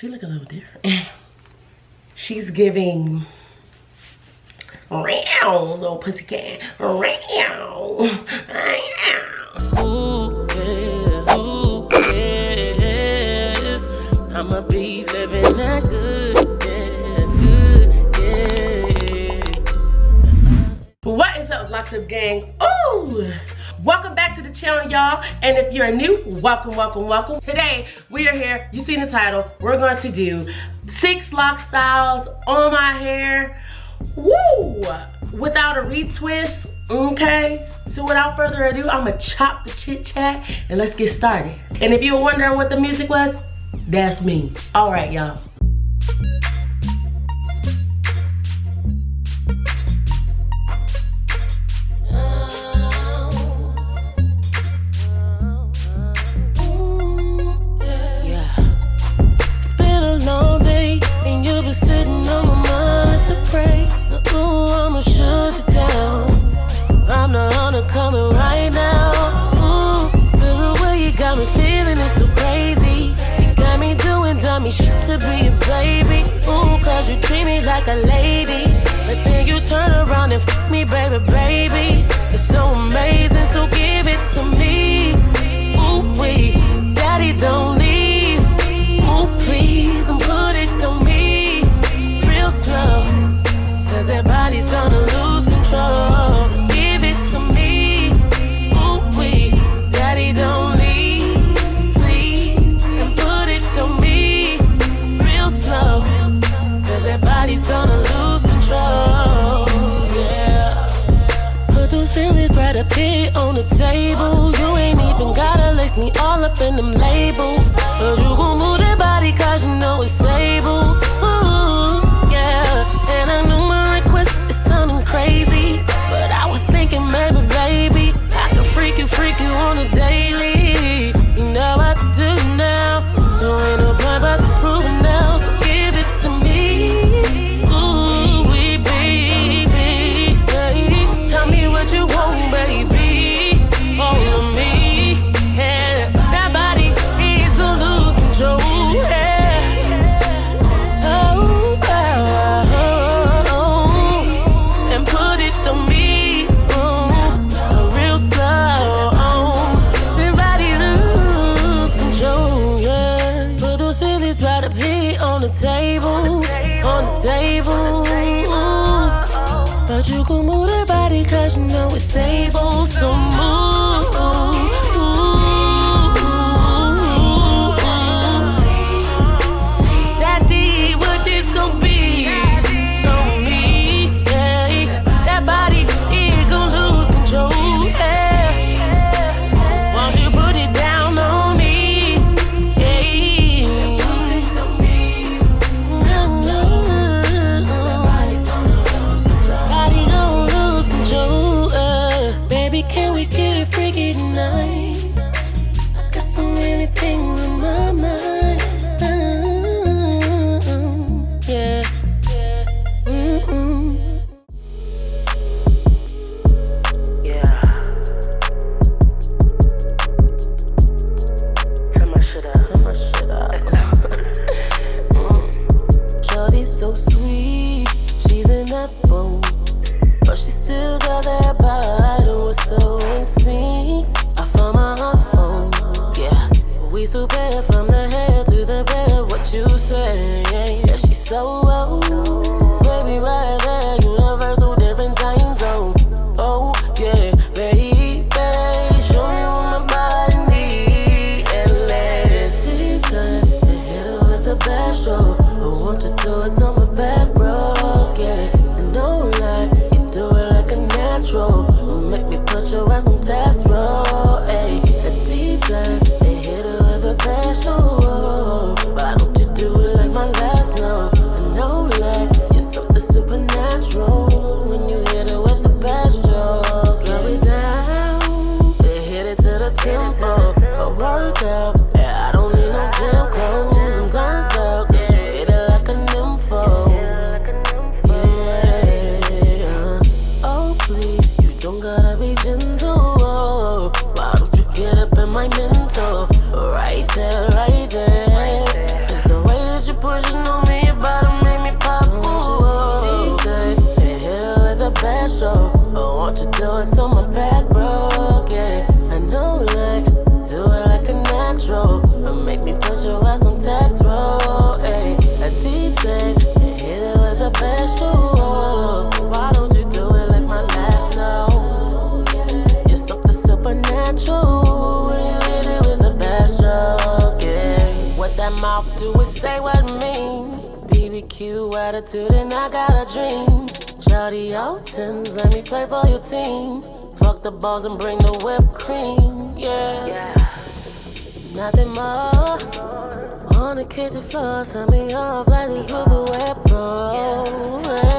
She look a little different. She's giving round, little pussycat. Round. Ooh, yes. I'ma be living that good. What is up, Locs gang? Ooh! Welcome back to the channel, y'all. And if you're new, welcome, welcome, welcome. Today, we are here, you seen the title, we're going to do 6 lock styles on my hair. Woo! Without a retwist, okay? So without further ado, I'm gonna chop the chit chat and let's get started. And if you were wondering what the music was, that's me. All right, y'all. Sitting on my mind as I pray. Ooh, I'ma shut you down. I'm the hunter coming right now. Ooh, feel the way you got me feeling, it's so crazy. You got me doing dummy shit to be a baby. Ooh, cause you treat me like a lady, but then you turn around and fuck me, baby, baby. It's so amazing, so give it to me. Ooh, wait, daddy, don't leave. Ooh, please, and put it on me. Slow, cause that body's gonna lose control. Give it to me, ooh wee, daddy don't leave, please, and put it on me, real slow, cause that body's gonna lose control, yeah. Put those feelings right up here on the table. You ain't even gotta lace me all up in them labels, but you gon' move that body cause you know it's able. And I knew my request is sounding crazy, but I was thinking maybe, baby, I could freak you on a daily. You know what to do now, so ain't no point but to prove it now. So give it to me, ooh, we baby. Tell me what you want, baby, all of me. And that body is gonna lose control, yeah. On the table, but you can move that body cause you know it's able, so move. Daddy, what this gon' be? On me, yeah. That body is gon' lose control, yeah. Won't you put it down on me? Can we get it freaky tonight? I got so many things in my mind. Yeah. Yeah. Turn my shit up. Shorty's so sweet. She's an apple, but she still got that body. So in sync, I found my phone, yeah. We so bad from the head to the bed, what you say? Yeah, she's so old, baby, right there, universal, different time zone. Oh, yeah, baby, show me what my body need, and let's decline and hit her with the best show. I want to do it on my back road, yeah. And don't lie, you do it like a natural. Make me put your ass on test roll, ayy. A deep line, and hit her with a passion, whoa. Why don't you do it like my last note? I know Won't you do it till my back broke, yeah. I know, like, do it like a natural. Or make me put your ass on text roll, ayy. A deep day, and hit it with the best shoe. Why don't you do it like my last note? You're something supernatural when you hit it with the best stroke, yeah. What that mouth do is say what it mean. BBQ attitude and I got a dream. Shawty Altons, let me play for your team. Fuck the balls and bring the whipped cream, yeah. Nothing more. On the kitchen floor, set me off like this Super Wet Pro.